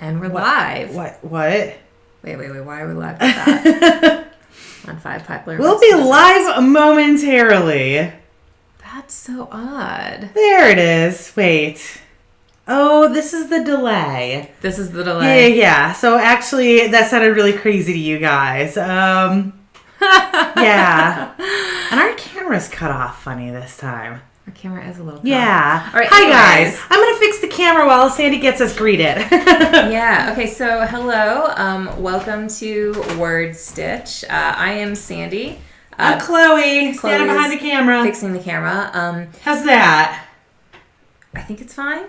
And we're live. What? Wait. Why are we live with that? On 5 popular. We'll be live momentarily. That's so odd. There it is. Wait. Oh, this is the delay. This is the delay. Yeah. So actually, that sounded really crazy to you guys. Yeah. And our camera's cut off funny this time. Our camera is a little. Yeah. All right. Hi guys. I'm gonna fix the camera while Sandy gets us greeted. Yeah. Okay. So hello. Welcome to WordStitch. I am Sandy. I'm Chloe. Standing behind the camera. Fixing the camera. How's that? I think it's fine.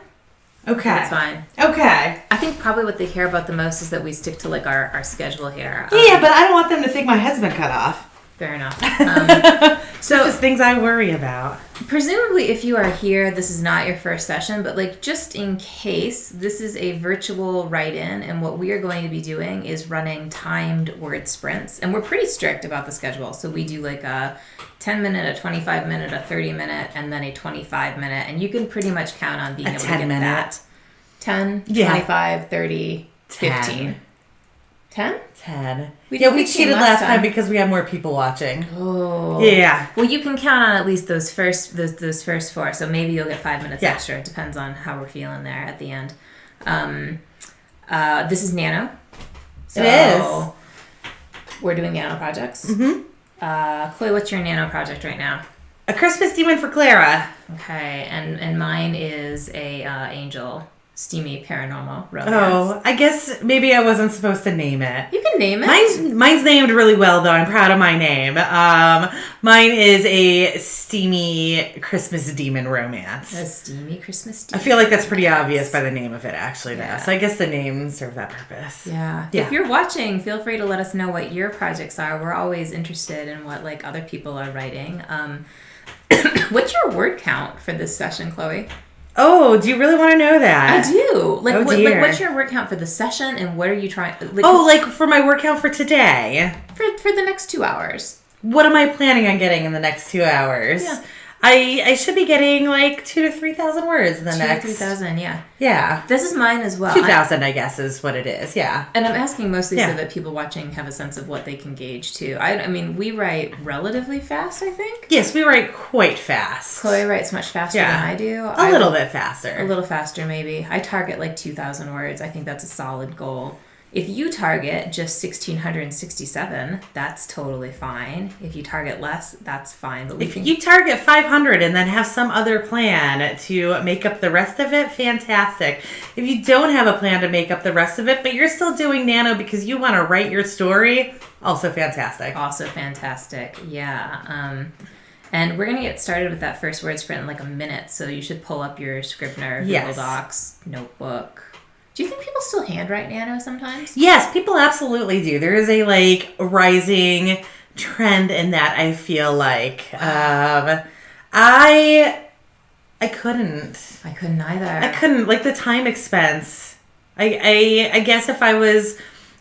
Okay. It's fine. Okay. I think probably what they care about the most is that we stick to like our schedule here. Yeah, but I don't want them to think my head's been cut off. Fair enough. So this is things I worry about. Presumably, if you are here, this is not your first session, but like just in case, this is a virtual write-in, and what we are going to be doing is running timed word sprints, and we're pretty strict about the schedule. So we do like a 10-minute, a 25-minute, a 30-minute, and then a 25-minute, and you can pretty much count on being able to get that. 10, 25, 30, 15. 10? 10. We cheated last time because we had more people watching. Oh. Yeah. Well, you can count on at least those first 4. So maybe you'll get 5 minutes extra. It depends on how we're feeling there at the end. This is Nano. So it is. We're doing Nano projects. Mm-hmm. Chloe, what's your Nano project right now? A Christmas Demon for Clara. Okay, and mine is a Angel. Steamy paranormal romance. Oh, I guess maybe I wasn't supposed to name it. You can name it. Mine's named really well, though. I'm proud of my name. Mine is a steamy Christmas demon romance. A steamy Christmas demon. I feel like that's pretty obvious by the name of it, actually. Yeah. So I guess the name served that purpose. Yeah. If you're watching, feel free to let us know what your projects are. We're always interested in what like other people are writing. What's your word count for this session, Chloe? Oh, do you really want to know that? I do. Like, dear. What's your word count for the session, and what are you trying? Like for my word count for today. For the next 2 hours. What am I planning on getting in the next 2 hours? Yeah. I should be getting like 2,000 to 3,000 words in the next. 3,000, yeah. Yeah. This is mine as well. 2,000, I guess, is what it is. Yeah. And I'm asking mostly so that people watching have a sense of what they can gauge too. I mean, we write relatively fast, I think. Yes, we write quite fast. Chloe writes much faster than I do. A little bit faster. A little faster, maybe. I target like 2,000 words. I think that's a solid goal. If you target just 1,667, that's totally fine. If you target less, that's fine. But if you target 500 and then have some other plan to make up the rest of it, fantastic. If you don't have a plan to make up the rest of it, but you're still doing Nano because you want to write your story, also fantastic. Also fantastic, yeah. And we're going to get started with that first word sprint in like a minute, so you should pull up your Scrivener, Google Docs, notebook. Do you think people still handwrite Nano sometimes? Yes, people absolutely do. There is a rising trend in that, I feel like. I couldn't. I couldn't either. I couldn't. Like the time expense. I guess if I was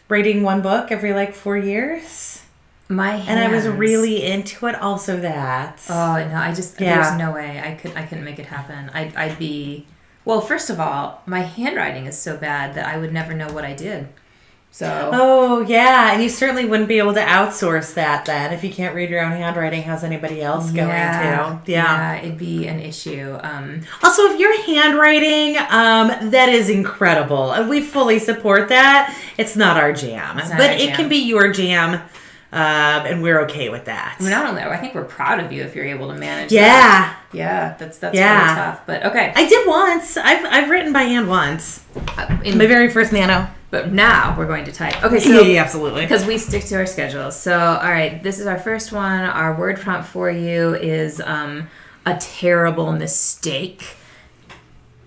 writing one book every 4 years. My hands. And I was really into it, also that. Oh, no, there's no way. I couldn't make it happen. I'd be... Well, first of all, my handwriting is so bad that I would never know what I did. So. Oh, yeah. And you certainly wouldn't be able to outsource that then. If you can't read your own handwriting, how's anybody else going to? Yeah, it'd be an issue. Also, if you're handwriting, that is incredible. And we fully support that. It's not our jam. It can be your jam. And we're okay with that. I mean, not only, I think we're proud of you if you're able to manage that. Yeah, that's really tough. But okay. I did once. I've written by hand once. In my very first Nano. But now we're going to type. Okay, so yeah, absolutely. Because we stick to our schedules. So, all right, this is our first one. Our word prompt for you is a terrible mistake.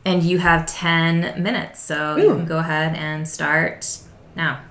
And you have 10 minutes. So you can go ahead and start now.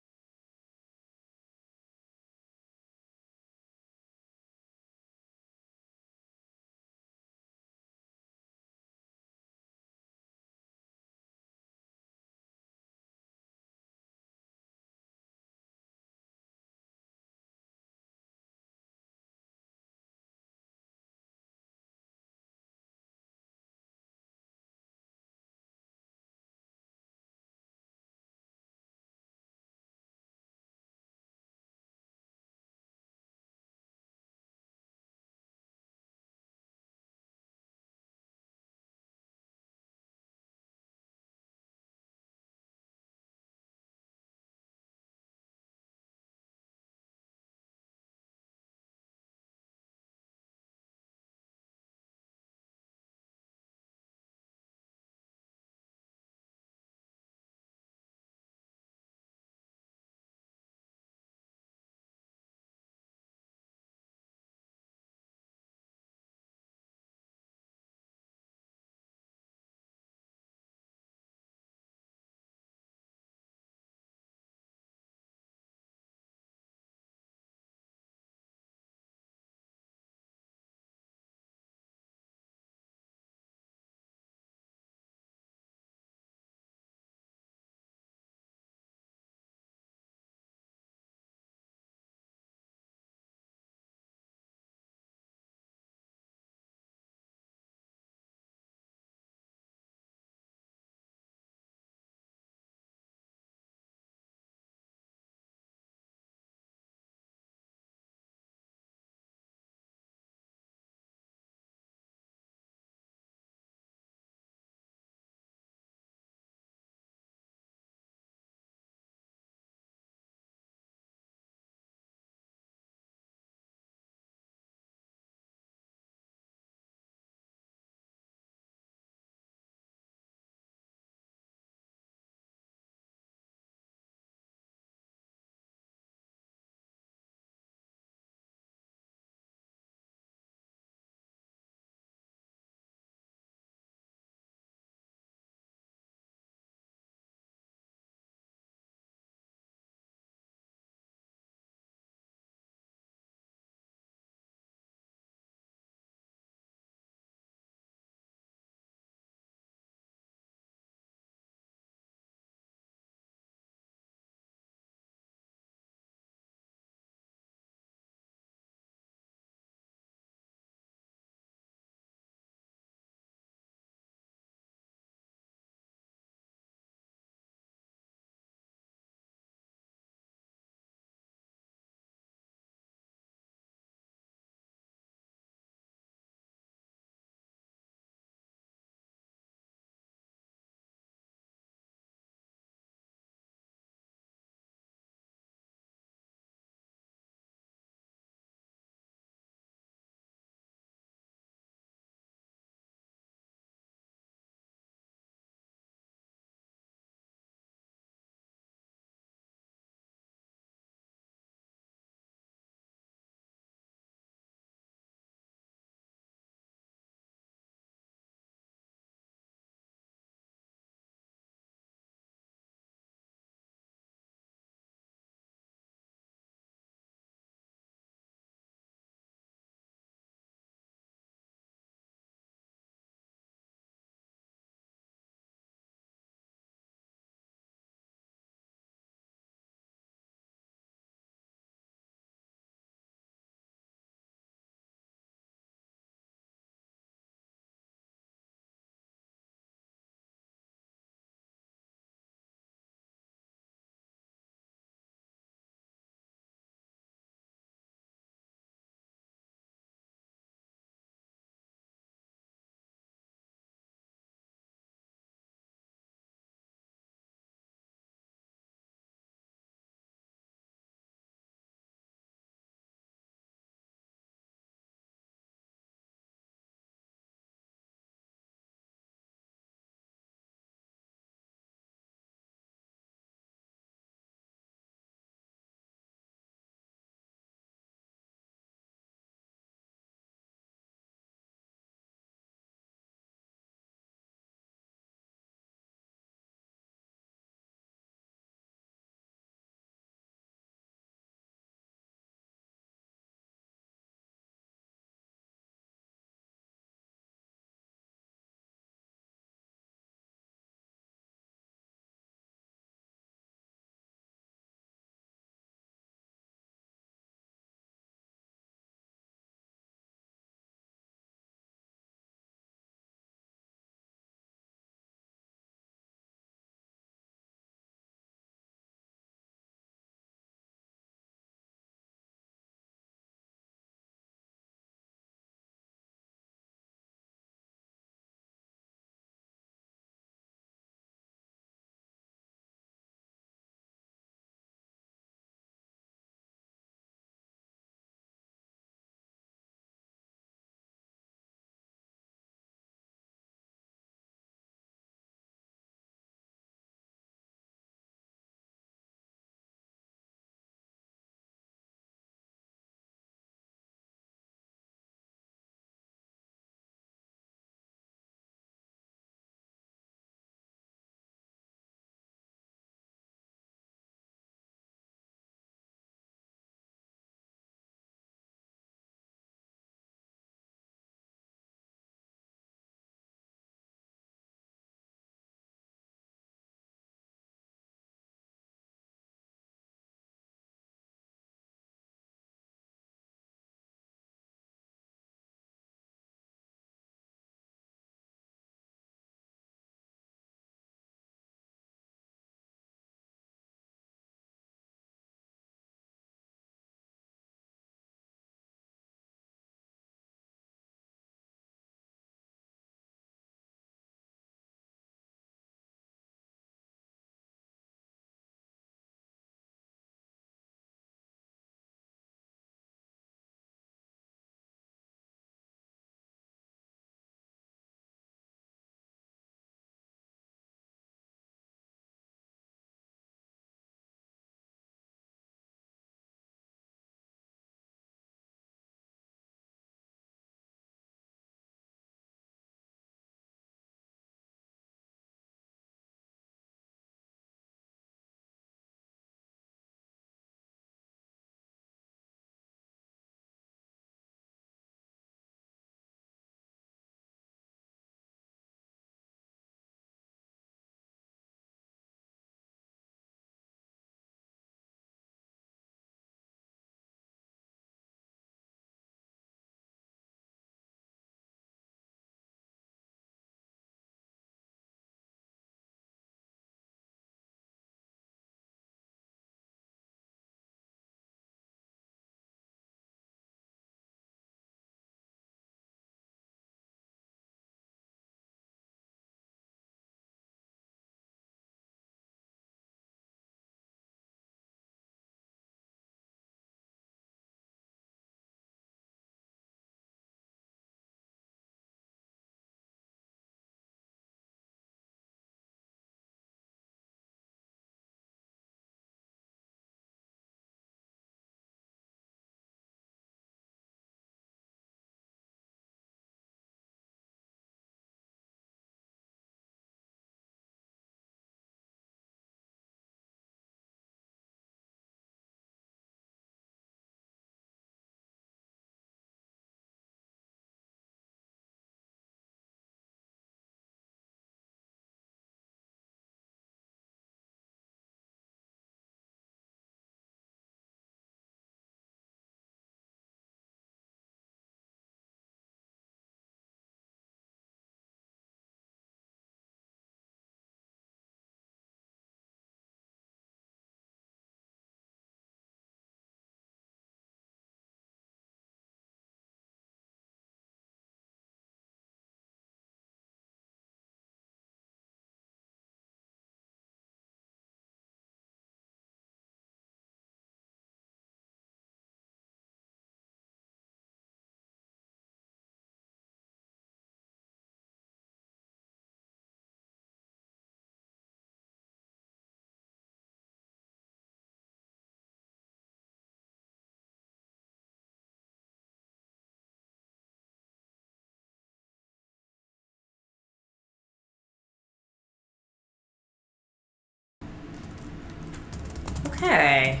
Okay.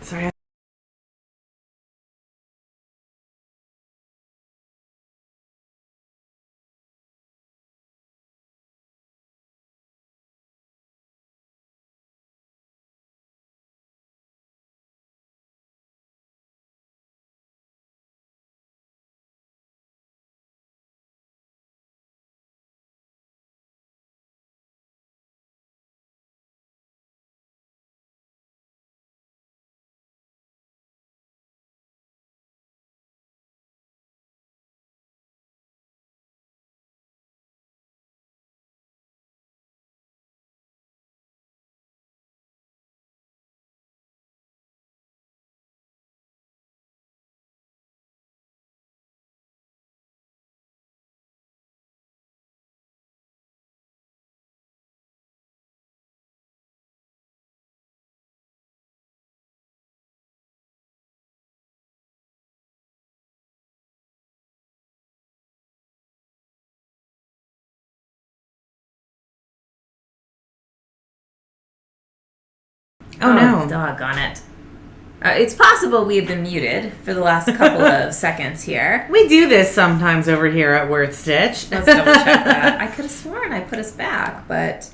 Sorry. Oh, no. Doggone it. It's possible we have been muted for the last couple of seconds here. We do this sometimes over here at WordStitch. Let's double check that. I could have sworn I put us back, but...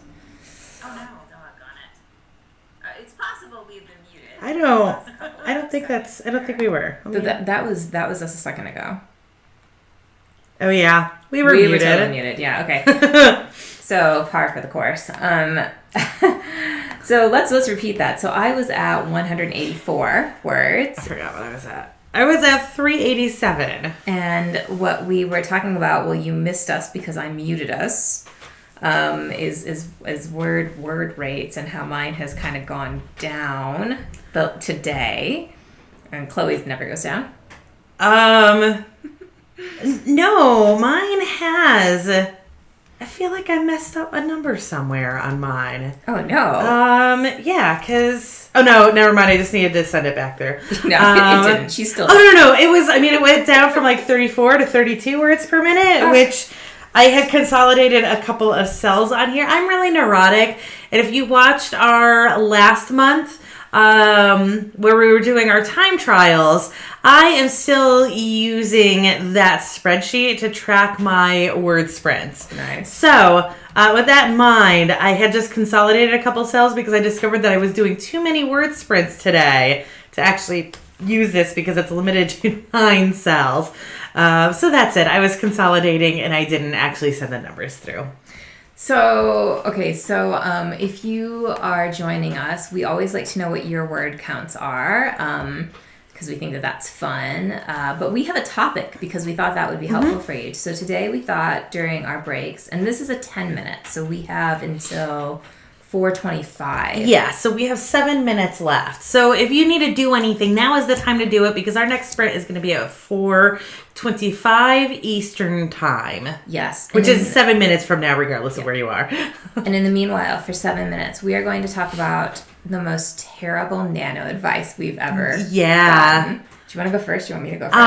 Oh, no. Doggone it. It's possible we have been muted. I don't think we were. That was us a second ago. Oh, yeah. We were We muted. were totally muted. Yeah, okay. So, par for the course. So let's repeat that. So I was at 184 words. I forgot what I was at. I was at 387. And what we were talking about, well, you missed us because I muted us, is word rates and how mine has kind of gone down today. And Chloe's never goes down. No, mine has. I feel like I messed up a number somewhere on mine. Oh, no. Yeah, because... Oh, no, never mind. I just needed to send it back there. No, it didn't. She's still... Oh, no. It went down from like 34 to 32 words per minute, which I had consolidated a couple of cells on here. I'm really neurotic. And if you watched our last month, where we were doing our time trials, I am still using that spreadsheet to track my word sprints. Nice. So, with that in mind, I had just consolidated a couple cells because I discovered that I was doing too many word sprints today to actually use this because it's limited to 9 cells. So that's it. I was consolidating and I didn't actually send the numbers through. So if you are joining us, we always like to know what your word counts are, because we think that that's fun. But we have a topic because we thought that would be helpful for you. So today we thought during our breaks, and this is a 10 minutes, so we have until 4:25. Yeah, so we have 7 minutes left. So if you need to do anything, now is the time to do it because our next sprint is going to be at 4:25 Eastern time. Yes. Which is 7 minutes from now, regardless of where you are. And in the meanwhile, for 7 minutes, we are going to talk about the most terrible Nano advice we've ever gotten. Do you want to go first? Do you want me to go first?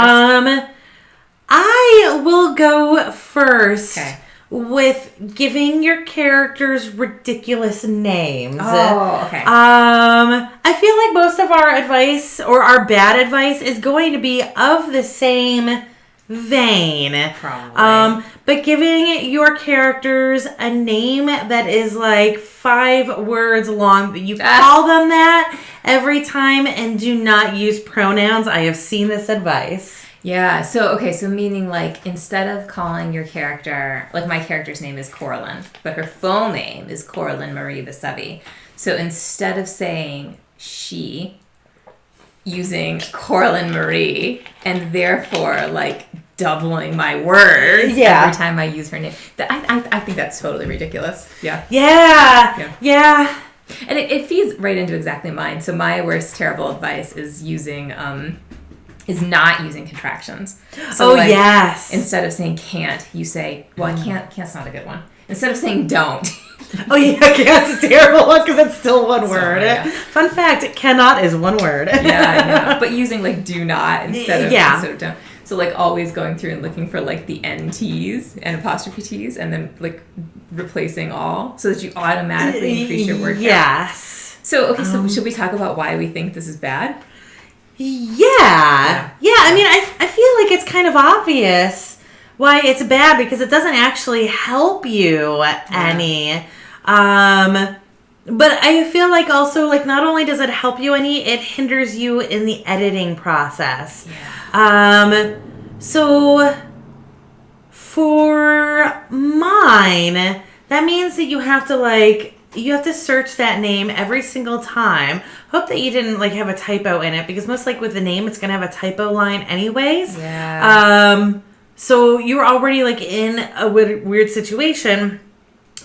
I will go first. Okay. With giving your characters ridiculous names. Oh, okay. I feel like most of our advice or our bad advice is going to be of the same vein. Probably. But giving your characters a name that is like 5 words long, that you call them that every time and do not use pronouns. I have seen this advice. Yeah, so meaning like instead of calling your character, like my character's name is Coraline, but her full name is Coraline Marie Vesevi. So instead of saying she, using Coraline Marie, and therefore like doubling my words every time I use her name. I think that's totally ridiculous. Yeah. And it feeds right into exactly mine. So my worst terrible advice is is not using contractions. So yes. Instead of saying can't, you say, well, can't's not a good one. Instead of saying don't. Oh, yeah, can't's a terrible one because it's still one word. Yeah. Fun fact, cannot is one word. Yeah, I know. But using like do not instead of don't. So like always going through and looking for like the NTs and apostrophe T's and then like replacing all so that you automatically increase your word count. Yes. So should we talk about why we think this is bad? Yeah. I mean, I feel like it's kind of obvious why it's bad because it doesn't actually help you any. But I feel like also, like, not only does it help you any, it hinders you in the editing process. Yeah. So for mine, that means that you have to search that name every single time. Hope that you didn't like have a typo in it because most like with the name, it's going to have a typo line anyways. Yeah. So you're already like in a weird situation.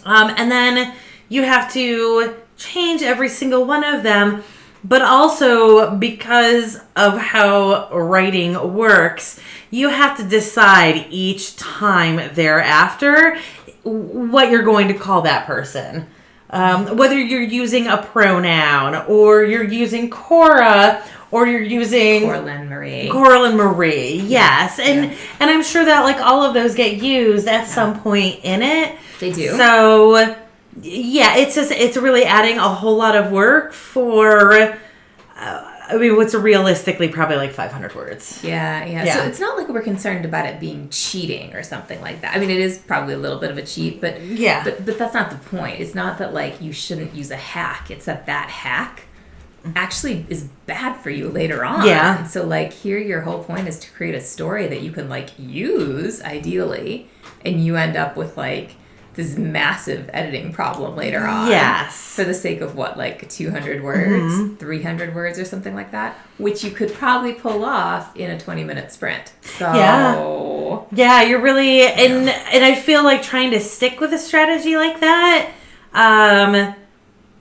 And then you have to change every single one of them. But also because of how writing works, you have to decide each time thereafter what you're going to call that person. Whether you're using a pronoun or you're using Cora or you're using Coraline Marie, yes. And I'm sure that like all of those get used at some point in it. They do. So yeah, it's really adding a whole lot of work for what's realistically probably like 500 words. Yeah. So it's not like we're concerned about it being cheating or something like that. I mean, it is probably a little bit of a cheat, but but that's not the point. It's not that like you shouldn't use a hack. It's that hack actually is bad for you later on. Yeah. And so like here your whole point is to create a story that you can like use ideally, and you end up with like this massive editing problem later on. Yes. For the sake of what, like 200 words, 300 words or something like that, which you could probably pull off in a 20-minute sprint. So yeah, you're really and I feel like trying to stick with a strategy like that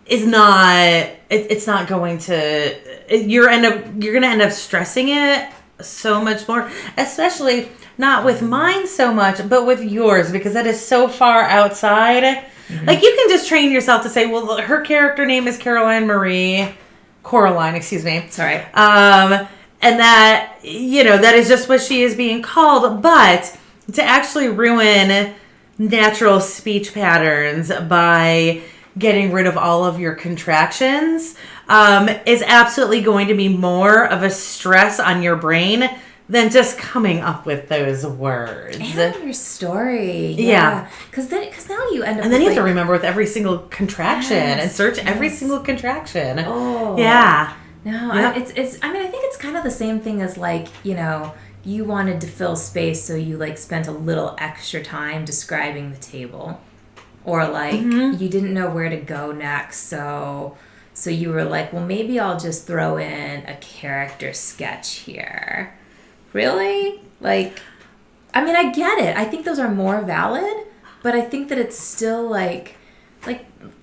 is not it's not going to you're going to end up stressing it so much more, especially not with mine so much, but with yours, because that is so far outside. Mm-hmm. Like, you can just train yourself to say, well, her character name is Coraline, excuse me. Sorry. And that, that is just what she is being called. But to actually ruin natural speech patterns by getting rid of all of your contractions is absolutely going to be more of a stress on your brain than just coming up with those words. And your story. Yeah. Because now you end up and then you have to remember with every single contraction and search every single contraction. Oh. Yeah. No, yeah. It's I mean, I think it's kind of the same thing as like, you wanted to fill space, so you like spent a little extra time describing the table. Or like you didn't know where to go next, so you were like, well, maybe I'll just throw in a character sketch here. Really? Like, I mean, I get it. I think those are more valid, but I think that it's still like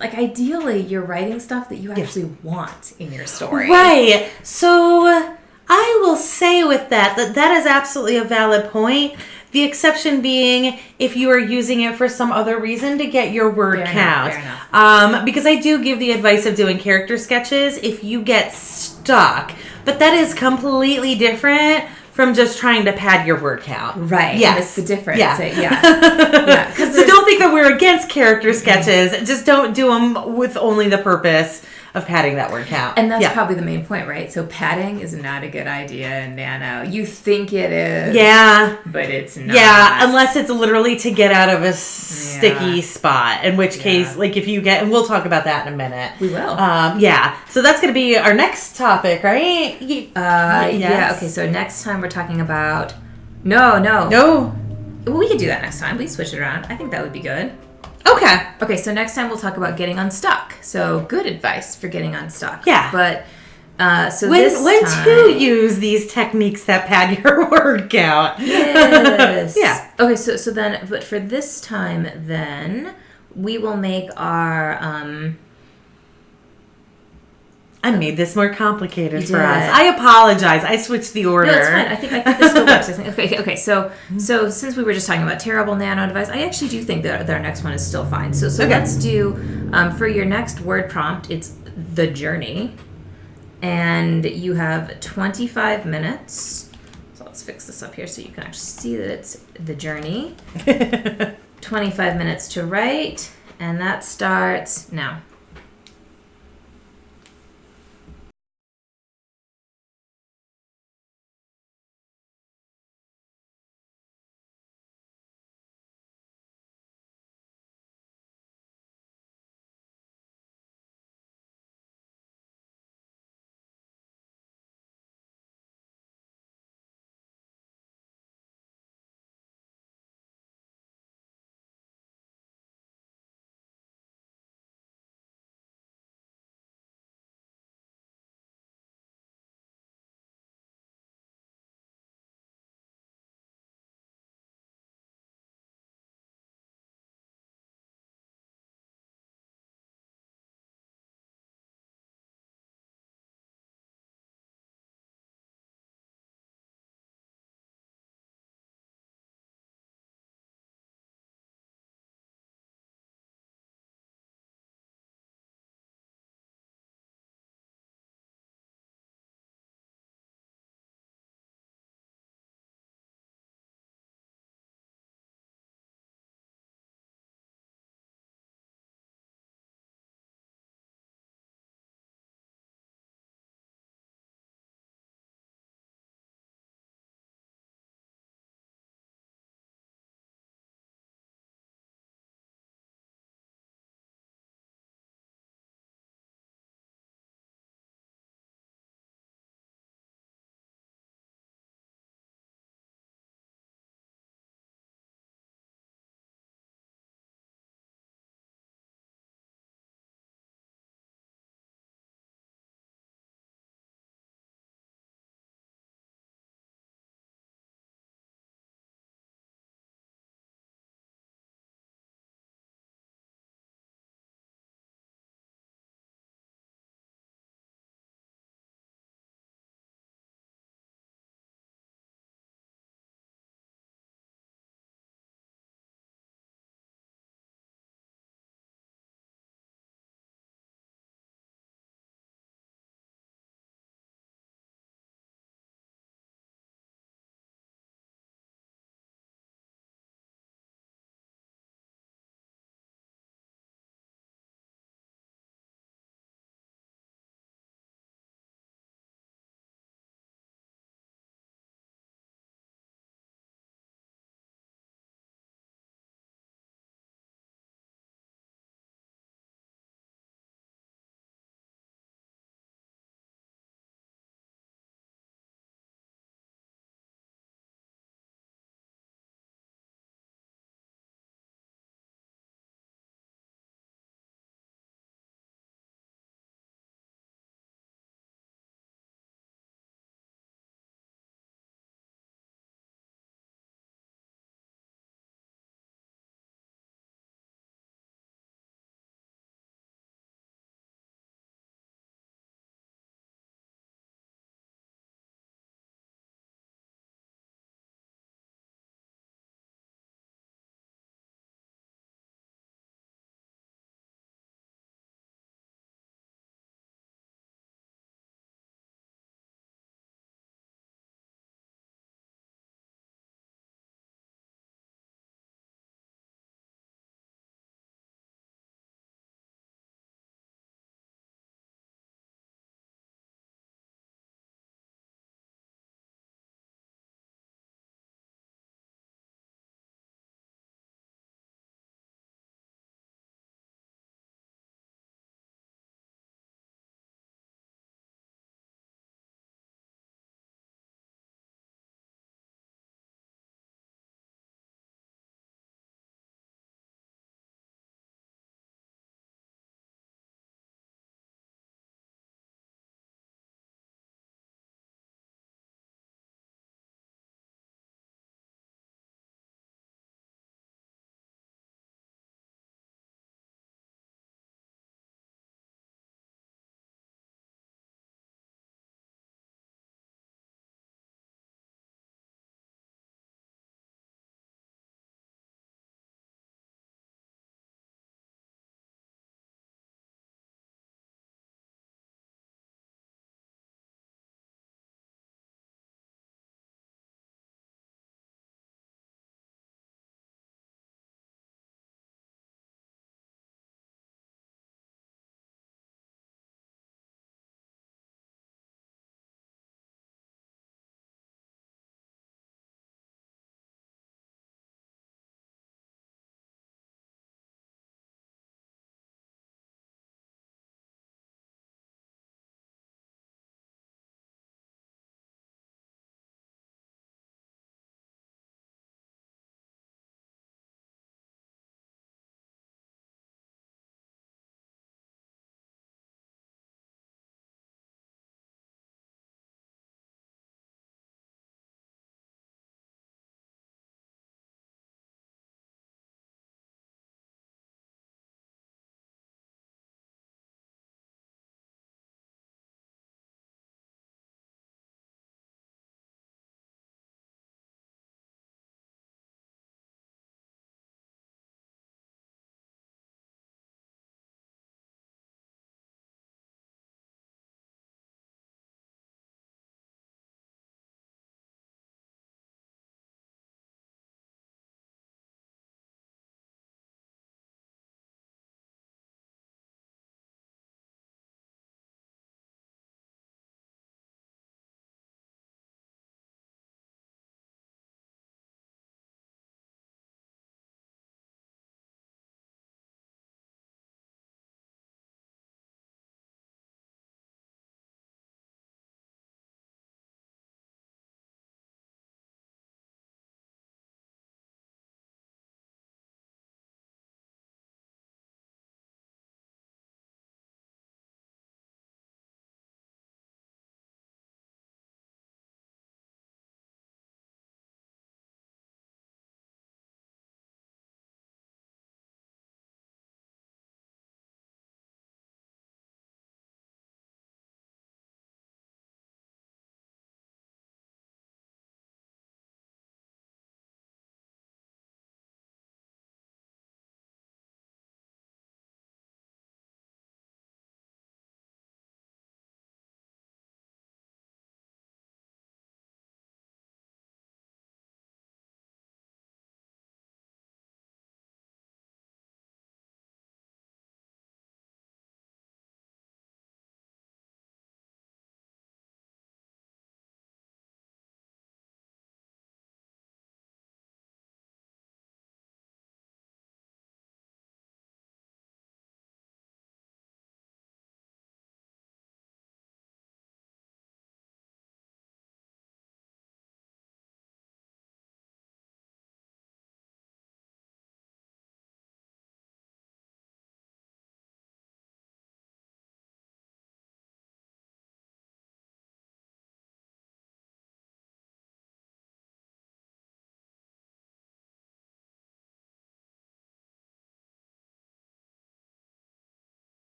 ideally you're writing stuff that you actually want in your story. Right. So I will say with that is absolutely a valid point. The exception being if you are using it for some other reason to get your word count. Fair enough. Because I do give the advice of doing character sketches if you get stuck. But that is completely different from just trying to pad your word count. Right. Yes. And it's the difference. Yeah. So don't think that we're against character sketches. Just don't do them with only the purpose of padding that word count. And that's probably the main point, right? So padding is not a good idea in Nano. You think it is. Yeah. But it's not. Yeah, unless it's literally to get out of a sticky spot. In which case, like if you get, and we'll talk about that in a minute. We will. Yeah. So that's going to be our next topic, right? Yes. Yeah. Okay. So next time we're talking about. No. Well, we could do that next time. We switch it around. I think that would be good. Okay, so next time we'll talk about getting unstuck. So good advice for getting unstuck. Yeah. But so when time, to use these techniques that pad your word count. Yes. Yeah. Okay, so then, but for this time, then we will make our. I made this more complicated for us. I apologize. I switched the order. No, it's fine. I think this still works. Okay. So since we were just talking about terrible Nano advice, I actually do think that our next one is still fine. So let's do for your next word prompt. It's the journey, and you have 25 minutes. So let's fix this up here so you can actually see that it's the journey. 25 minutes to write, and that starts now.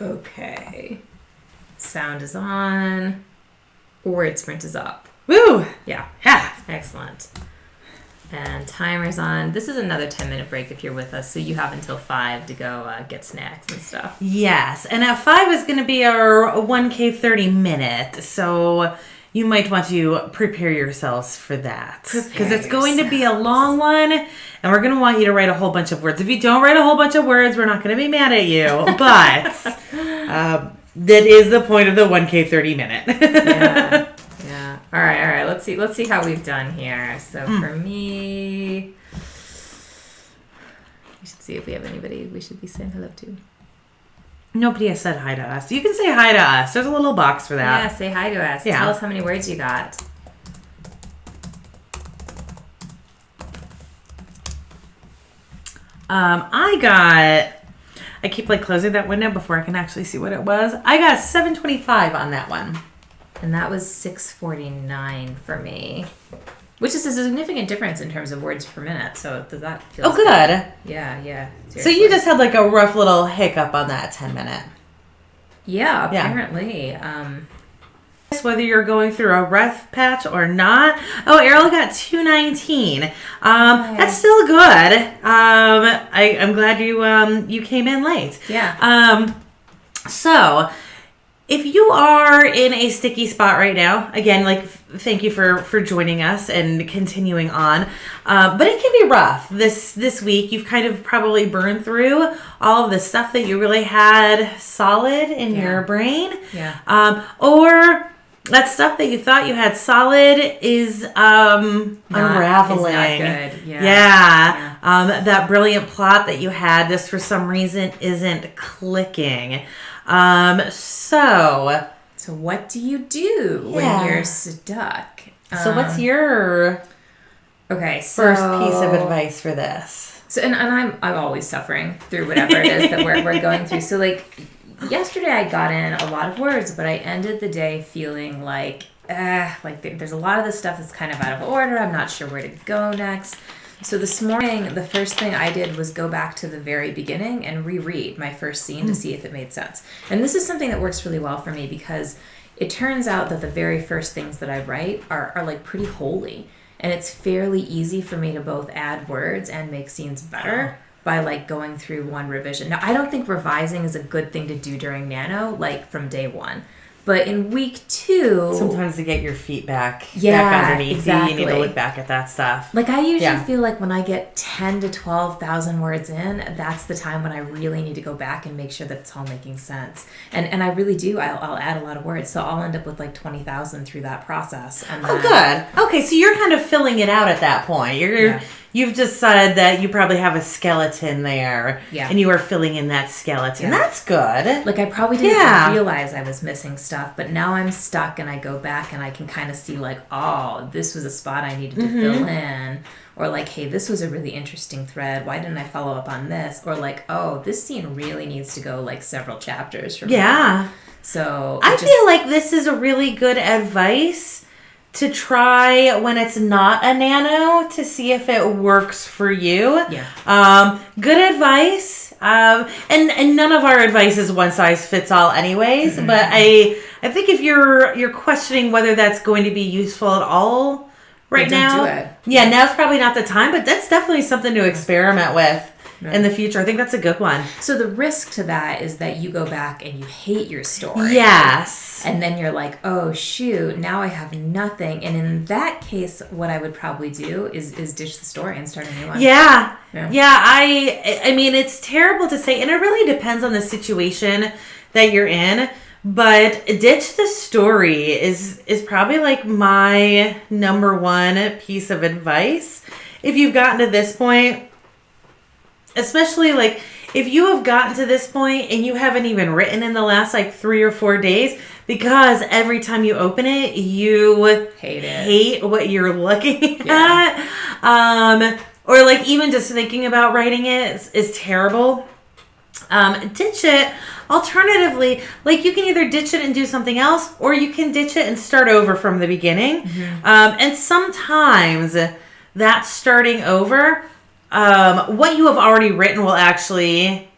Okay. Sound is on. Word sprint is up. Woo! Yeah. Yeah. Excellent. And timer's on. This is another 10-minute break if you're with us, so you have until 5 to go get snacks and stuff. Yes, and at 5 is going to be our 1K 30 minute, so you might want to prepare yourselves for that. Because it's going to be a long one, and we're going to want you to write a whole bunch of words. If you don't write a whole bunch of words, we're not going to be mad at you, but that is the point of the 1K 30 minute. Yeah. All right. Let's see how we've done here. So for me, we should see if we have anybody we should be saying hello to. Nobody has said hi to us. You can say hi to us. There's a little box for that. Yeah, say hi to us. Yeah. Tell us how many words you got. I keep closing that window before I can actually see what it was. I got 725 on that one. And that was 649 for me, which is a significant difference in terms of words per minute. So does that feel good? Yeah. So Seriously. you just had a rough little hiccup on that 10-minute. Yeah, apparently. Whether you're going through a rough patch or not. Oh, Errol got 219. Nice. That's still good. I'm glad you came in late. Yeah. So if you are in a sticky spot right now, again, thank you for joining us and continuing on. But it can be rough. This week, you've kind of probably burned through all of the stuff that you really had solid in your brain. Yeah. Or that stuff that you thought you had solid is unraveling. Is not good. Yeah. That brilliant plot that you had just for some reason isn't clicking. So what do you do when you're stuck? So what's your first piece of advice for this? So and I'm always suffering through whatever it is that we're going through. So yesterday I got in a lot of words, but I ended the day feeling there's a lot of this stuff that's kind of out of order. I'm not sure where to go next. So this morning, the first thing I did was go back to the very beginning and reread my first scene to see if it made sense. And this is something that works really well for me because it turns out that the very first things that I write are pretty holy. And it's fairly easy for me to both add words and make scenes better by going through one revision. Now, I don't think revising is a good thing to do during Nano, from day one. But in week 2... Sometimes to get your feet back underneath exactly. you need to look back at that stuff. I usually feel when I get 10 to 12,000 words in, that's the time when I really need to go back and make sure that it's all making sense. And I really do. I'll add a lot of words. So I'll end up with 20,000 through that process. And good. Okay, so you're kind of filling it out at that point. You've just said that you probably have a skeleton there, and you are filling in that skeleton. Yeah. That's good. I probably didn't realize I was missing stuff, but now I'm stuck and I go back and I can kind of see this was a spot I needed to fill in. Or hey, this was a really interesting thread. Why didn't I follow up on this? Or this scene really needs to go several chapters from here. So I feel this is a really good advice to try when it's not a Nano to see if it works for you. Yeah. Good advice. And none of our advice is one size fits all anyways, but I think if you're questioning whether that's going to be useful at all right now. Don't do it. Yeah, now's probably not the time, but that's definitely something to experiment with. In the future. I think that's a good one. So the risk to that is that you go back and you hate your story. Yes. And then you're oh shoot, now I have nothing. And in that case, what I would probably do is ditch the story and start a new one. Yeah. I mean, it's terrible to say, and it really depends on the situation that you're in. But ditch the story is probably my number one piece of advice. If you've gotten to this point, especially if you have gotten to this point and you haven't even written in the last 3 or 4 days because every time you open it you hate what you're looking at, or even just thinking about writing it is terrible, ditch it. Alternatively, you can either ditch it and do something else, or you can ditch it and start over from the beginning. And sometimes that starting over, what you have already written will actually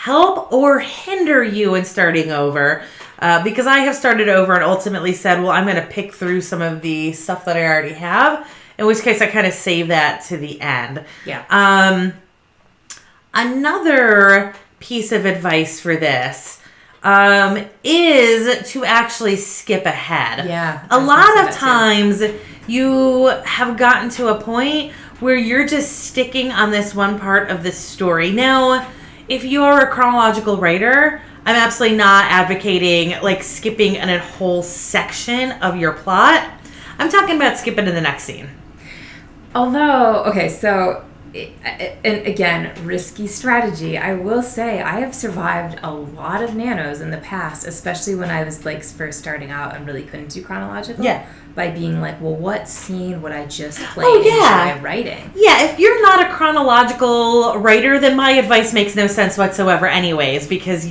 help or hinder you in starting over? Because I have started over and ultimately said, well, I'm going to pick through some of the stuff that I already have, in which case I kind of save that to the end. Yeah. Another piece of advice for this is to actually skip ahead. Yeah. A lot of times you have gotten to a point where you're just sticking on this one part of the story. Now, if you're a chronological writer, I'm absolutely not advocating like skipping a whole section of your plot. I'm talking about skipping to the next scene. Although, okay, so, and again, risky strategy. I will say I have survived a lot of nanos in the past, especially when I was like first starting out and really couldn't do chronological. Yeah. By being like, well, what scene would I just play and enjoy writing? Yeah, if you're not a chronological writer, then my advice makes no sense whatsoever anyways, because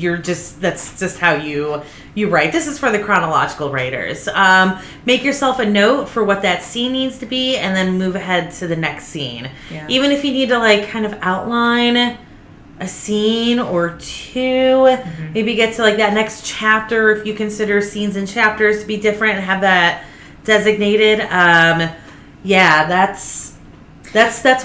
that's just how you write. This is for the chronological writers. Make yourself a note for what that scene needs to be, and then move ahead to the next scene. Yeah. Even if you need to like kind of outline a scene or two, maybe get to like that next chapter if you consider scenes and chapters to be different and have that designated. That's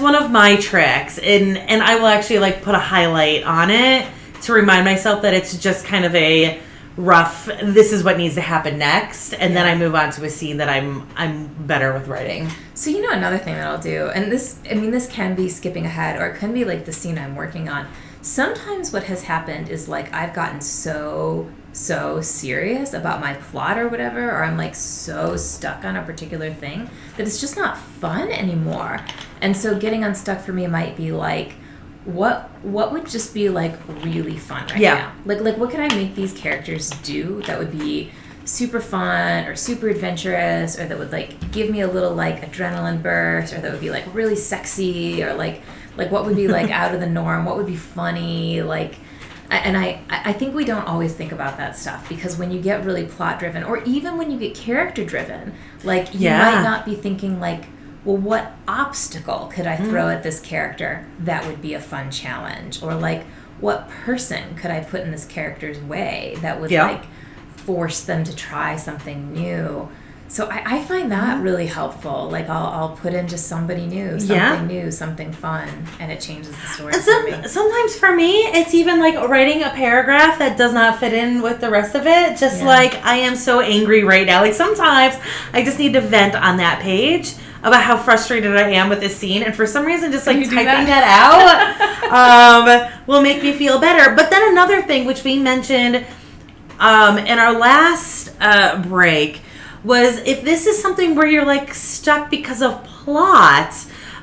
one of my tricks, and I will actually like put a highlight on it to remind myself that it's just kind of a rough, this is what needs to happen next, and then I move on to a scene that I'm better with writing. So another thing that I'll do, and this can be skipping ahead, or it can be like the scene I'm working on. Sometimes what has happened is like I've gotten so serious about my plot or whatever, or I'm like so stuck on a particular thing that it's just not fun anymore. And so getting unstuck for me might be like, what would just be like really fun right now? Like what can I make these characters do that would be super fun or super adventurous, or that would like give me a little like adrenaline burst, or that would be like really sexy, or like what would be like out of the norm, what would be funny, like. And I think we don't always think about that stuff, because when you get really plot driven, or even when you get character driven, like you might not be thinking like, well, what obstacle could I throw at this character that would be a fun challenge? Or like, what person could I put in this character's way that would like force them to try something new? So I find that really helpful. Like I'll put in just somebody new, something fun, and it changes the story. And sometimes for me, it's even like writing a paragraph that does not fit in with the rest of it. Just like, I am so angry right now. Like sometimes I just need to vent on that page about how frustrated I am with this scene, and for some reason just like typing that out will make me feel better. But then another thing which we mentioned in our last break was, if this is something where you're like stuck because of plot,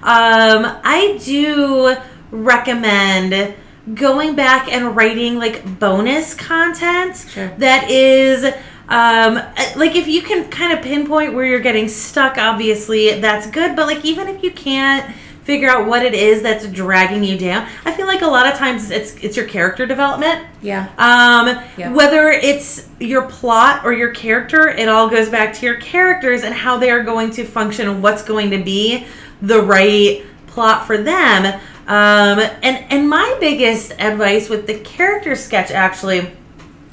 I do recommend going back and writing like bonus content that is like, if you can kind of pinpoint where you're getting stuck, obviously that's good, but like even if you can't figure out what it is that's dragging you down, I feel like a lot of times it's your character development. Whether it's your plot or your character, it all goes back to your characters and how they are going to function and what's going to be the right plot for them. And my biggest advice with the character sketch actually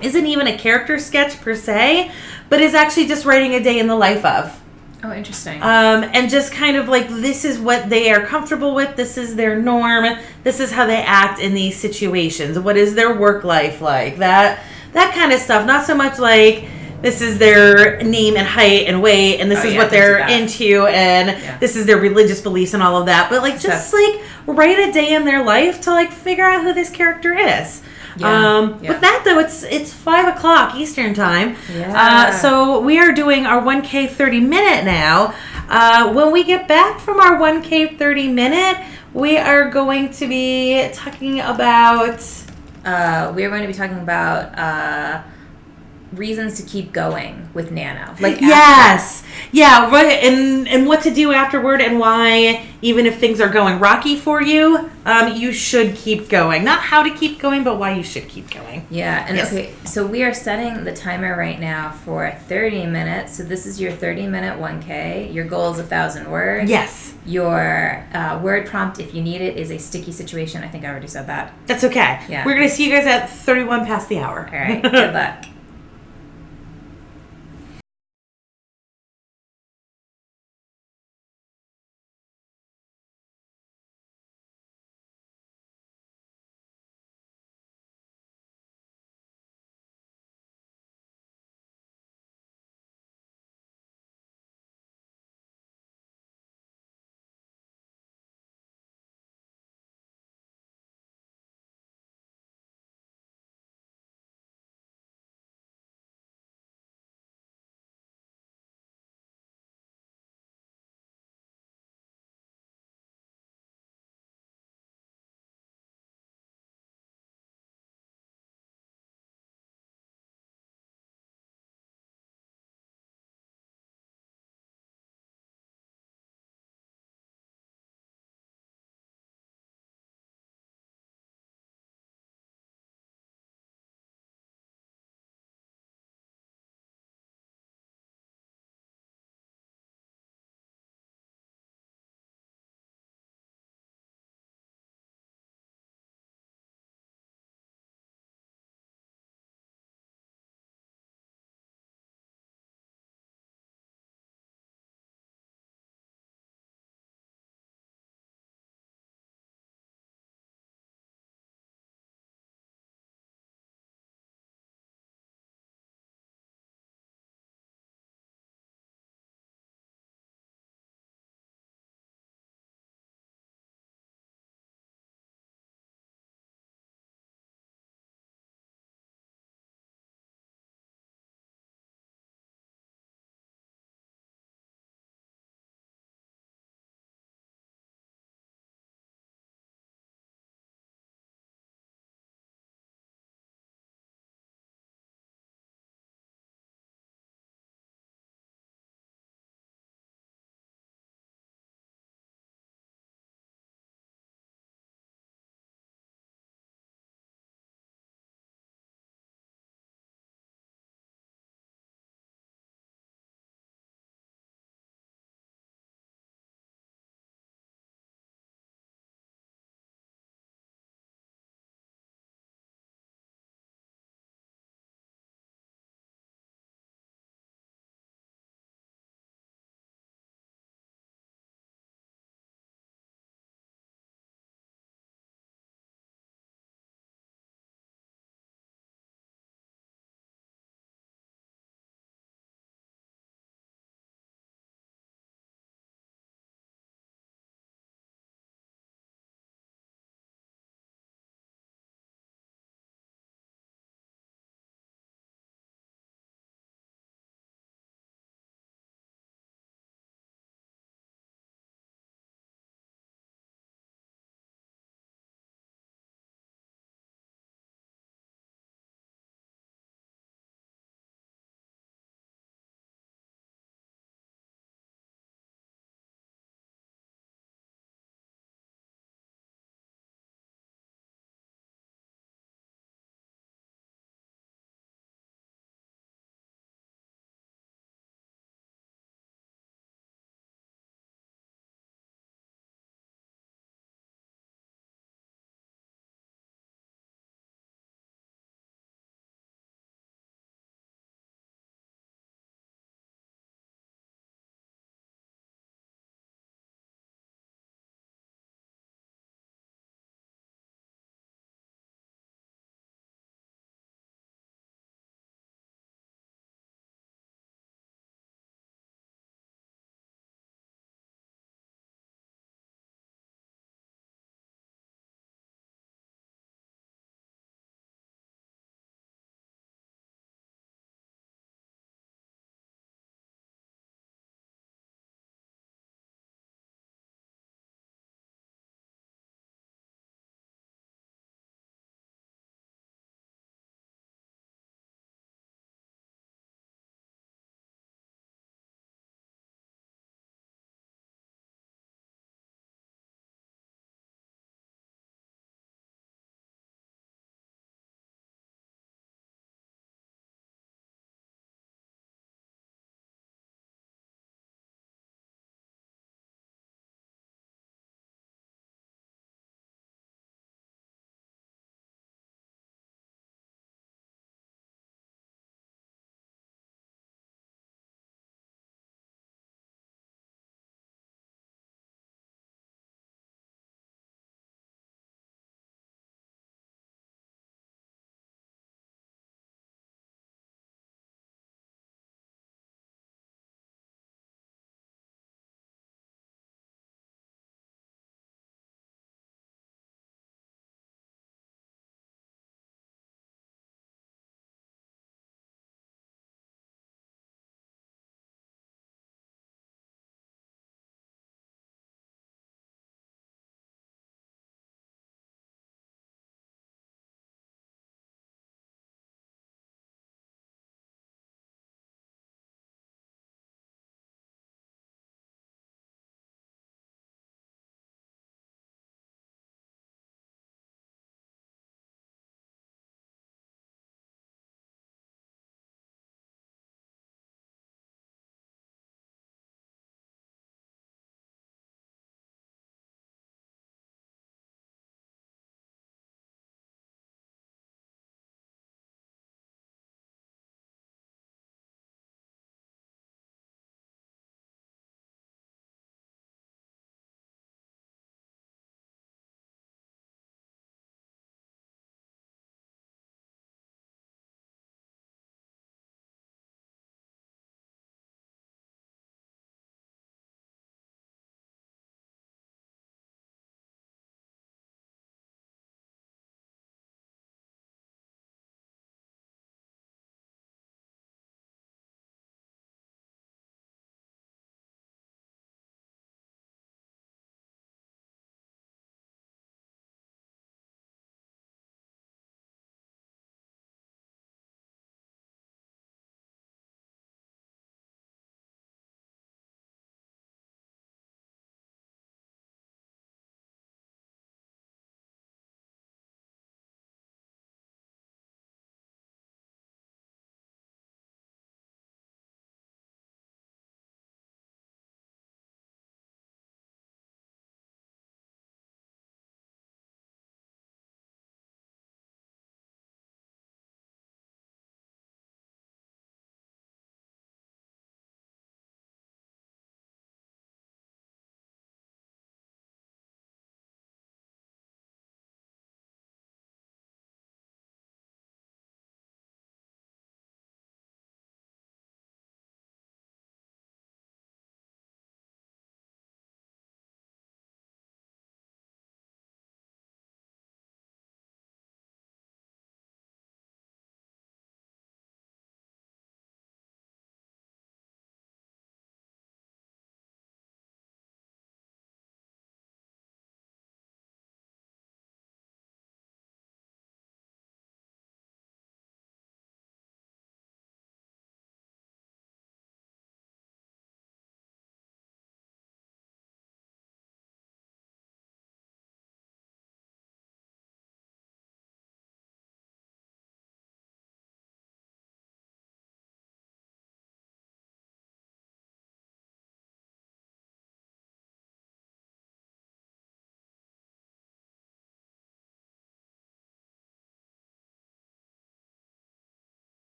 isn't even a character sketch per se, but is actually just writing a day in the life of. Oh, interesting. And just kind of like, this is what they are comfortable with. This is their norm. This is how they act in these situations. What is their work life like? That kind of stuff. Not so much like, this is their name and height and weight, and this is what they're into, and this is their religious beliefs and all of that. But like, just like write a day in their life to like figure out who this character is. With that though, it's 5:00 Eastern time. So we are doing our 1K 30 minute now. When we get back from our 1K 30 minute, we are going to be talking about reasons to keep going with Nano. Like yes, yeah, right, and what to do afterward, and why even if things are going rocky for you, you should keep going. Not how to keep going, but why you should keep going. Yeah, and Yes. okay, so we are setting the timer right now for 30 minutes. So this is your 30-minute 1K. Your goal is 1,000 words. Yes, Your word prompt, if you need it, is a sticky situation. I think I already said that. that's okay. Yeah. We're gonna see you guys at 31 past the hour. All right, good luck.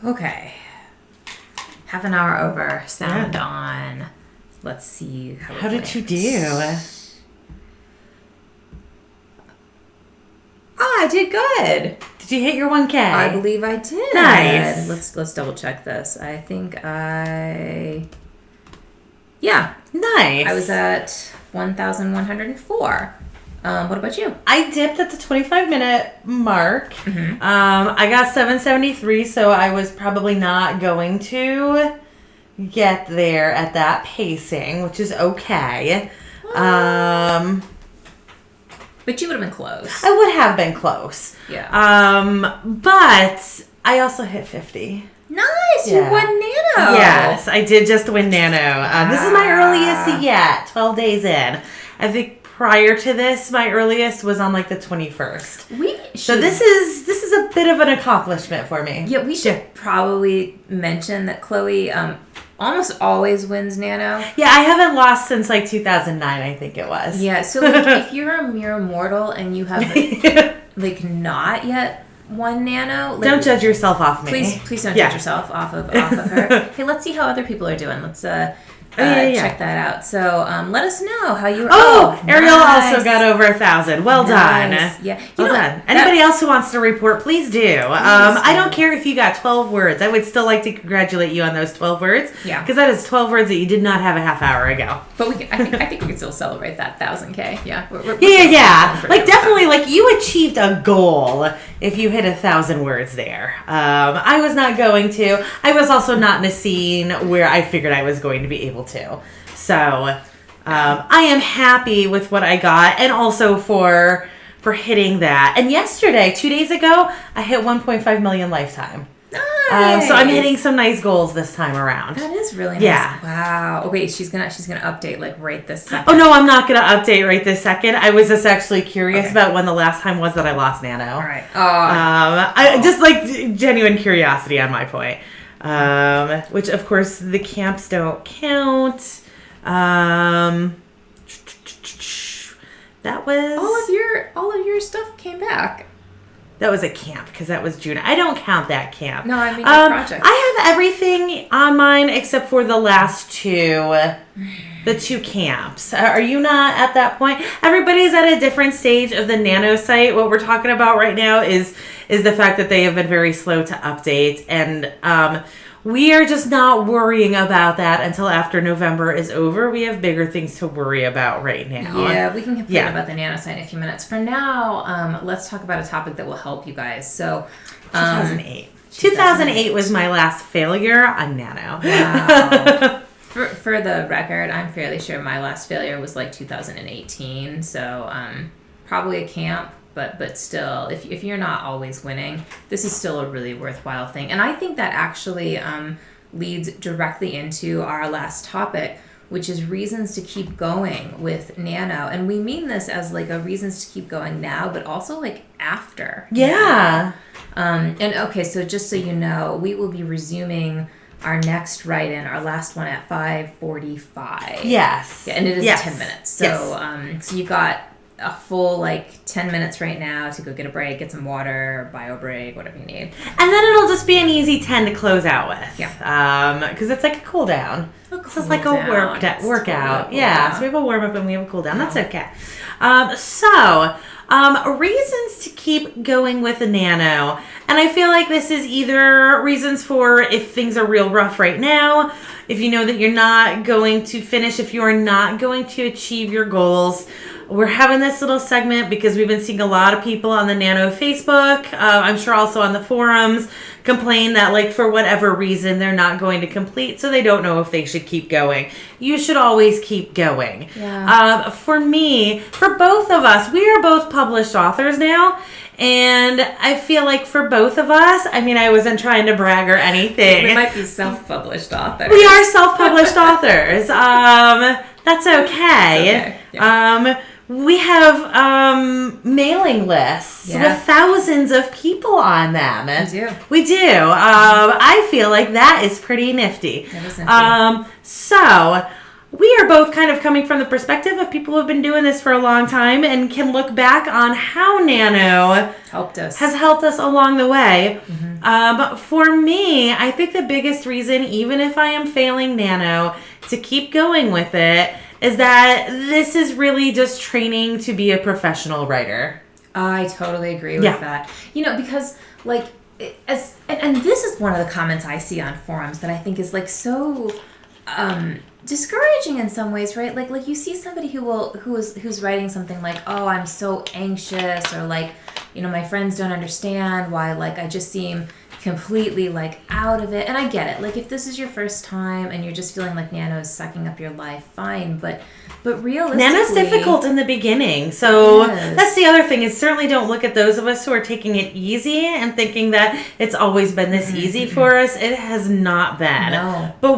Okay. Half an hour over. Sound on. Let's see how did you do? Oh, I did good. Did you hit your 1K? I believe I did. Nice. Let's double check this. I think nice. I was at 1,104. What about you? I dipped at the 25-minute mark. I got 773, so I was probably not going to get there at that pacing, which is okay. But you would have been close. I would have been close. Yeah. But I also hit 50. Nice! You won Nano! Yes, I did just win Nano. This is my earliest yet, 12 days in. I think prior to this, my earliest was on like the 21st. So this is a bit of an accomplishment for me. Yeah, we should probably mention that Chloe almost always wins Nano. Yeah, I haven't lost since like 2009, I think it was. Yeah, so like, if you're a mere mortal and you have like not yet won Nano, like, don't judge yourself off me. Please don't judge yourself off of her. Hey, let's see how other people are doing. Let's check that out. So let us know how you were. Ariel also got over 1,000. Well done. Yeah. Well done. Anybody else who wants to report, please do. I don't care if you got 12 words. I would still like to congratulate you on those 12 words. Yeah. Because that is 12 words that you did not have a half hour ago. But I think we can still celebrate that 1,000K. Yeah. Yeah. Like definitely, like you achieved a goal if you hit 1,000 words there. I was not going to. I was also not in a scene where I figured I was going to be able to. So I am happy with what I got, and also for hitting that. And yesterday, 2 days ago, I hit 1.5 million lifetime. Nice. So I'm hitting some nice goals this time around. That is really nice. Yeah. Wow. Okay, she's gonna update like right this second. Oh no, I'm not gonna update right this second. I was just actually curious about when the last time was that I lost Nano. All right. I just like genuine curiosity on my point. Which of course the camps don't count. That was all of your stuff came back. That was a camp because that was June. I don't count that camp. No, I mean your project. I have everything on mine except for the last two. The two camps. Are you not at that point? Everybody's at a different stage of the Nano site. What we're talking about right now is the fact that they have been very slow to update, and we are just not worrying about that until after November is over. We have bigger things to worry about right now. Yeah, we can complain about the Nano site in a few minutes. For now, let's talk about a topic that will help you guys. So, 2008. 2008 was my last failure on Nano. Wow. For the record, I'm fairly sure my last failure was like 2018. So probably a camp, but still, if you're not always winning, this is still a really worthwhile thing. And I think that actually leads directly into our last topic, which is reasons to keep going with Nano. And we mean this as like a reasons to keep going now, but also like after. Yeah. And okay, so just so you know, we will be resuming our next write-in, our last one at 5:45. Yes. Yeah, and it is 10 minutes. So so you got a full like 10 minutes right now to go get a break, get some water, bio break, whatever you need. And then it'll just be an easy 10 to close out with. Yeah. Because it's like a cool down. This is like a workout. Totally Yeah. So we have a warm up and we have a cool down. That's okay. Reasons to keep going with the Nano. And I feel like this is either reasons for if things are real rough right now, if you know that you're not going to finish, if you are not going to achieve your goals. We're having this little segment because we've been seeing a lot of people on the Nano Facebook, I'm sure also on the forums, complain that like for whatever reason they're not going to complete, so they don't know if they should keep going. You should always keep going. Yeah. For me, for both of us, we are both published authors now. And I feel like for both of us, I mean, I wasn't trying to brag or anything. We might be self-published authors. We are self-published authors. That's okay. Yeah. We have mailing lists with thousands of people on them. We do. I feel like that is pretty nifty. That is nifty. So we are both kind of coming from the perspective of people who have been doing this for a long time and can look back on how Nano has helped us along the way. Mm-hmm. For me, I think the biggest reason, even if I am failing Nano, to keep going with it is that this is really just training to be a professional writer. I totally agree with that. You know, because like and this is one of the comments I see on forums that I think is like so discouraging in some ways, right? Like you see somebody who's writing something like, "Oh, I'm so anxious," or like, you know, my friends don't understand why like I just seem completely like out of it. And I get it. Like if this is your first time and you're just feeling like Nano is sucking up your life, fine, but realistically, Nano's difficult in the beginning. So that's the other thing is certainly don't look at those of us who are taking it easy and thinking that it's always been this easy for us. It has not been. No. But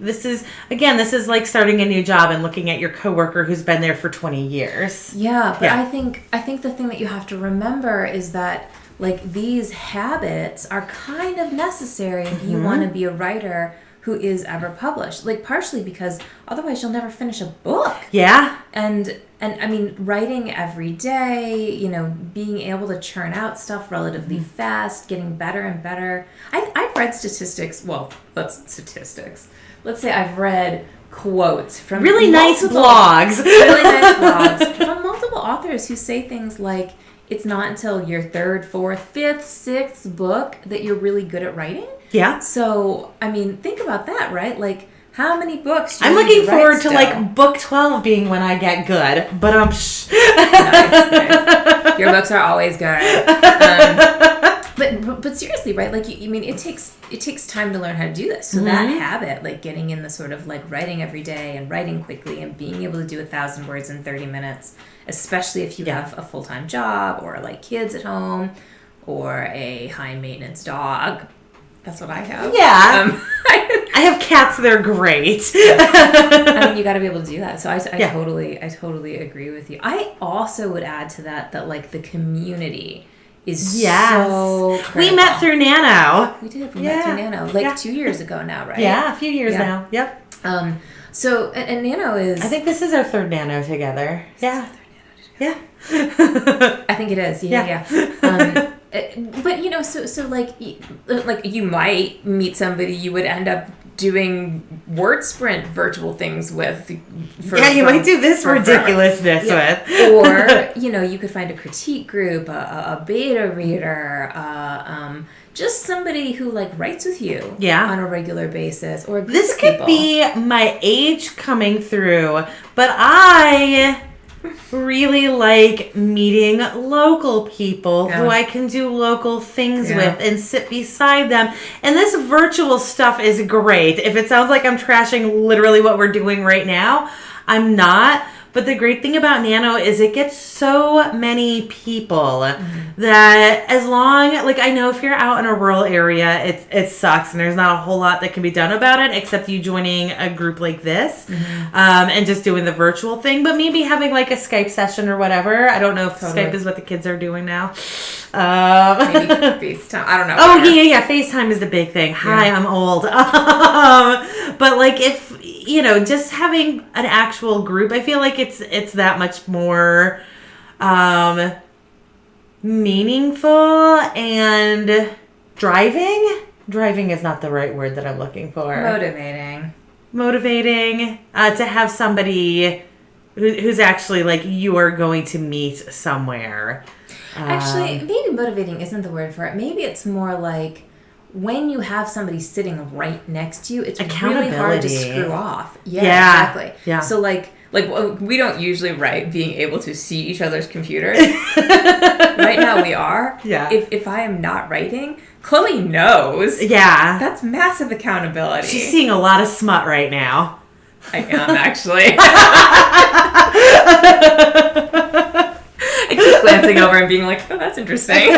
this is like starting a new job and looking at your coworker who's been there for 20 years. Yeah, but I think the thing that you have to remember is that like these habits are kind of necessary if you want to be a writer who is ever published. Like partially because otherwise you'll never finish a book. Yeah. And I mean, writing every day, you know, being able to churn out stuff relatively fast, getting better and better. I've read statistics. Well, that's statistics. Let's say I've read quotes from really nice blogs from multiple authors who say things like, it's not until your third, fourth, fifth, sixth book that you're really good at writing. Yeah. So, I mean, think about that, right? Like, how many books do you I'm need looking to write forward to still? like book 12 being when I get good, but Nice. Your books are always good. But seriously, right? Like, I mean, it takes time to learn how to do this. So that habit, like getting in the sort of like writing every day and writing quickly and being able to do 1,000 words in 30 minutes, especially if you have a full-time job or like kids at home or a high-maintenance dog. That's what I have. Yeah. I have cats. They're great. I mean, you got to be able to do that. So I totally agree with you. I also would add to that like the community is so critical. We met through Nano. We did. We met through Nano like 2 years ago now, right? Yeah, a few years now. Yep. So and Nano is. I think this is our third Nano together. Yeah. Yeah. I think it is. Yeah. But you know, so like you might meet somebody you would end up doing WordSprint virtual things with. You might do this ridiculousness with. Or, you know, you could find a critique group, a beta reader, just somebody who like writes with you on a regular basis. Or this could be my age coming through, but I really like meeting local people who I can do local things with and sit beside them. And this virtual stuff is great. If it sounds like I'm trashing literally what we're doing right now, I'm not. But the great thing about Nano is it gets so many people that as long, like I know if you're out in a rural area, it sucks and there's not a whole lot that can be done about it except you joining a group like this and just doing the virtual thing. But maybe having like a Skype session or whatever. I don't know if Skype is what the kids are doing now. Maybe FaceTime. I don't know. Oh, yeah. FaceTime is the big thing. Hi, I'm old. But like if, you know, just having an actual group, I feel like it's that much more meaningful and driving is not the right word that I'm looking for. Motivating to have somebody who's actually like you are going to meet somewhere. Actually, maybe motivating isn't the word for it. Maybe it's more like when you have somebody sitting right next to you, it's really hard to screw off. Yeah, exactly. Yeah. So like we don't usually write being able to see each other's computers. Right now we are. Yeah. If I am not writing, Chloe knows. Yeah. That's massive accountability. She's seeing a lot of smut right now. I am actually. I keep glancing over and being like, oh, that's interesting.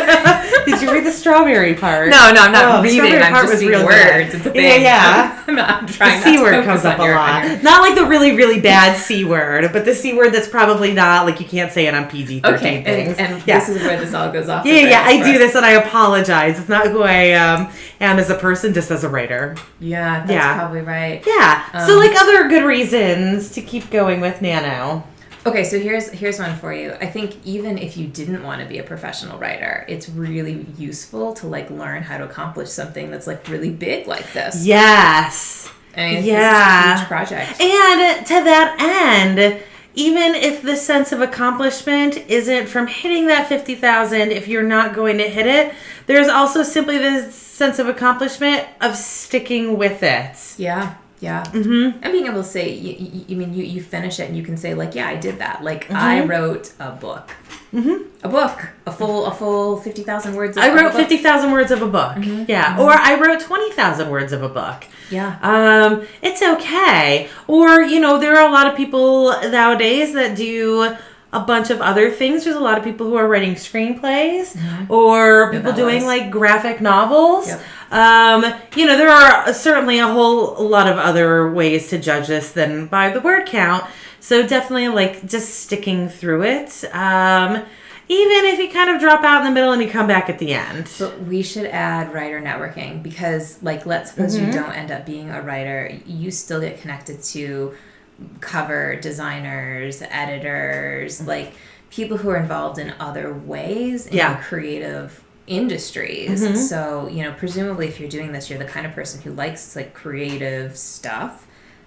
Did you read the strawberry part? No, I'm not reading. I'm just seeing words. It's a thing. Yeah. I'm trying the C word comes up a lot. Not like the really, really bad C word, but the C word that's probably not, like you can't say it on PG-13 things. And this is where this all goes off. I do this and I apologize. It's not who I am as a person, just as a writer. Yeah, that's probably right. Yeah. So like other good reasons to keep going with Nano. Okay, so here's one for you. I think even if you didn't want to be a professional writer, it's really useful to like learn how to accomplish something that's like really big like this. Yes. I mean, Yeah. this is a huge project. And to that end, even if the sense of accomplishment isn't from hitting that 50,000, if you're not going to hit it, there's also simply the sense of accomplishment of sticking with it. Yeah. Yeah. Mm-hmm. And being able to say, you finish it and you can say, like, yeah, I did that. Like, I wrote a book. A book. A full 50,000 words I wrote 50,000 words of a book. Yeah. Or I wrote 20,000 words of a book. Yeah. It's okay. Or, there are a lot of people nowadays that do a bunch of other things. There's a lot of people who are writing screenplays or people doing like graphic novels. Yep. There are certainly a whole lot of other ways to judge this than by the word count. So definitely like just sticking through it. Even if you kind of drop out in the middle and you come back at the end. But we should add writer networking because, like, let's suppose you don't end up being a writer. You still get connected to cover designers, editors, like people who are involved in other ways in the creative industries. So, presumably if you're doing this, you're the kind of person who likes like creative stuff.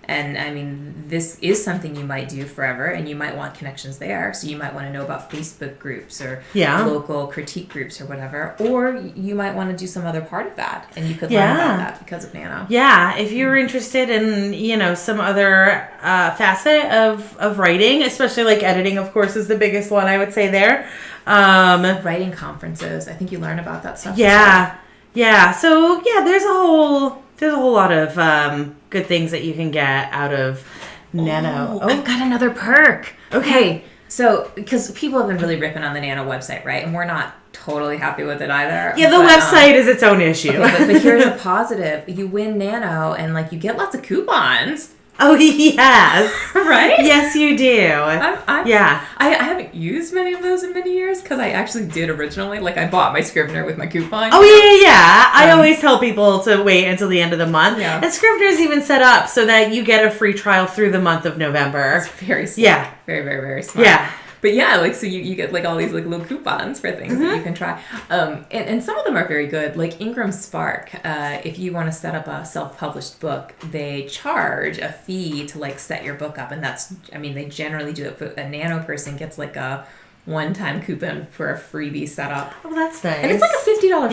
And I mean, this is something you might do forever and you might want connections there. So you might want to know about Facebook groups or local critique groups or whatever. Or you might want to do some other part of that and you could learn about that because of Nano. Yeah, if you're interested in, some other facet of writing, especially like editing, of course, is the biggest one I would say there. Writing conferences. I think you learn about that stuff. Yeah. Yeah. So, there's a whole lot of good things that you can get out of Nano. I've got another perk. Okay. So, because people have been really ripping on the Nano website, right? And we're not totally happy with it either. Yeah, the website is its own issue. Okay, but here's a positive. You win Nano and like you get lots of coupons. Oh, yes. Right? Yes, you do. I haven't used many of those in many years because I actually did originally. Like, I bought my Scrivener with my coupon. Oh, yeah. I always tell people to wait until the end of the month. Yeah. And Scrivener's even set up so that you get a free trial through the month of November. It's very smart. Yeah. Very, very, very smart. Yeah. But yeah, like, so you get like all these like little coupons for things that you can try. And some of them are very good. Like Ingram Spark, if you want to set up a self-published book, they charge a fee to like set your book up. And they generally do it. But a Nano person gets like a one-time coupon for a freebie setup. Oh, that's nice. And it's like a $50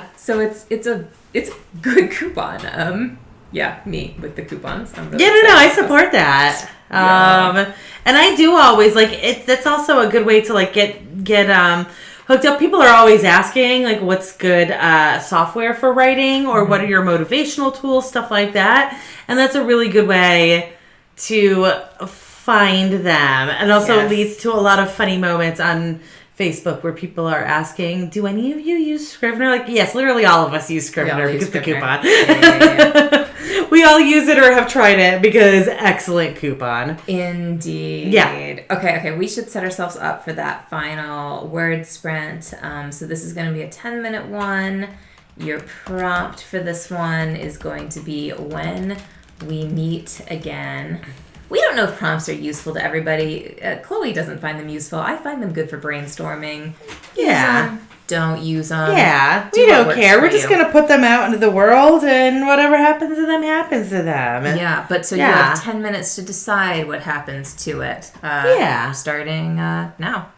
fee. So it's a good coupon. Me with the coupons. Really I support that. And I do always like it. That's also a good way to like get hooked up. People are always asking like, what's good software for writing, or what are your motivational tools, stuff like that. And that's a really good way to find them. And also leads to a lot of funny moments on Facebook where people are asking, do any of you use Scrivener? Like, yes, literally all of us use Scrivener because the coupon. Yeah. We all use it or have tried it because excellent coupon. Indeed. Yeah. Okay. We should set ourselves up for that final word sprint. So this is going to be a 10-minute one. Your prompt for this one is going to be when we meet again. We don't know if prompts are useful to everybody. Chloe doesn't find them useful. I find them good for brainstorming. Don't use them. Yeah, we don't care. We're just going to put them out into the world, and whatever happens to them happens to them. Yeah, but so you have 10 minutes to decide what happens to it. Starting now.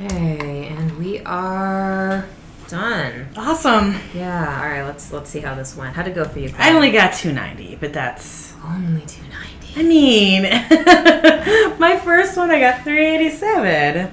Okay, and we are done. Awesome. Yeah. All right. Let's see how this went. How'd it go for you, Chloe? I only got 290, but that's only 290. I mean, my first one I got 387.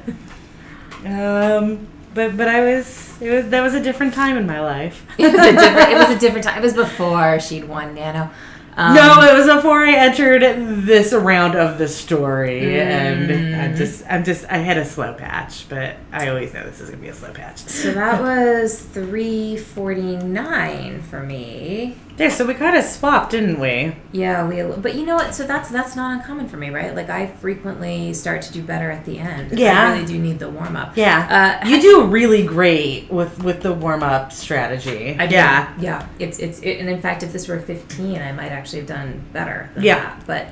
But that was a different time in my life. It was a different time. It was before she'd won Nano. No, it was before I entered this round of the story, and I had a slow patch, but I always know this is gonna be a slow patch. So that was 349 for me. There, so we kind of swapped, didn't we? Yeah, but you know what? So that's not uncommon for me, right? Like I frequently start to do better at the end. Yeah, I really do need the warm up. Yeah, you do really great with the warm up strategy. Yeah. It's and in fact, if this were 15, I might actually have done better than that. But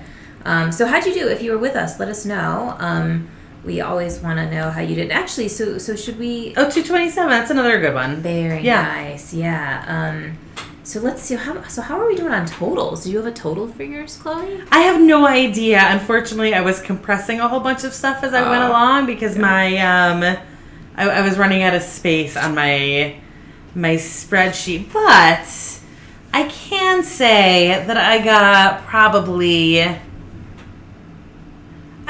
so how'd you do? If you were with us, let us know. We always want to know how you did. Actually, so should we? Oh, 227. That's another good one. Very nice. Yeah. So let's see. How are we doing on totals? Do you have a total for yours, Chloe? I have no idea. Unfortunately, I was compressing a whole bunch of stuff as I went along because my I was running out of space on my spreadsheet. But I can say that I got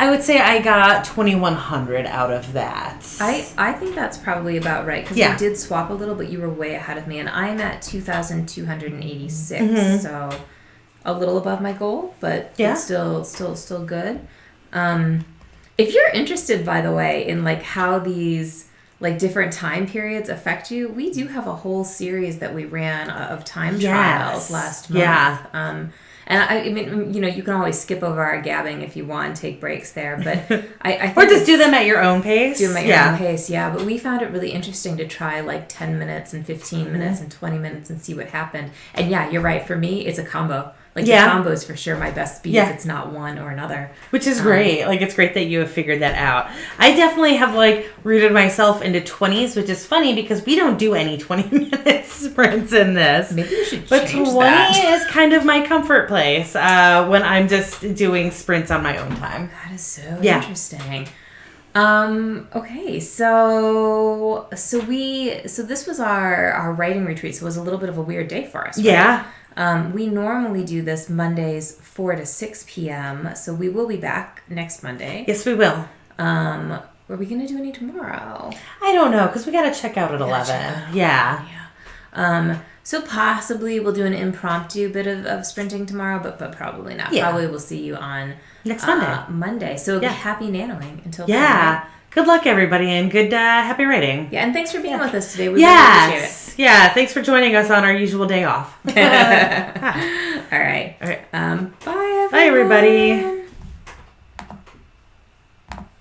I would say I got 2,100 out of that. I think that's probably about right because we did swap a little, but you were way ahead of me, and I'm at 2,286, so a little above my goal, but it's still good. If you're interested, by the way, in like how these like different time periods affect you, we do have a whole series that we ran of time trials last month. Yeah. And I mean, you know, you can always skip over our gabbing if you want, take breaks there. But I think or just do them at your own pace. Do them at your own pace, yeah. But we found it really interesting to try like 10 minutes and 15 minutes and 20 minutes and see what happened. And yeah, you're right. For me, it's a combo. Like the combo is for sure my best speed if it's not one or another. Which is great. Like it's great that you have figured that out. I definitely have like rooted myself into 20s, which is funny because we don't do any 20-minute sprints in this. Maybe we should change that. But 20 is kind of my comfort place when I'm just doing sprints on my own time. That is so interesting. Okay, so this was our writing retreat, so it was a little bit of a weird day for us, right? Yeah. We normally do this Mondays 4 to 6 p.m. So we will be back next Monday. Yes, we will. Are we going to do any tomorrow? I don't know because we got to check out at 11. Yeah. So possibly we'll do an impromptu bit of sprinting tomorrow, but probably not. Yeah. Probably we'll see you on next Monday. So happy nanoing until then. Yeah. Good luck, everybody, and good happy writing. Yeah, and thanks for being with us today. We really appreciate it. Yeah, thanks for joining us on our usual day off. All right. Bye, everyone. Bye, everybody.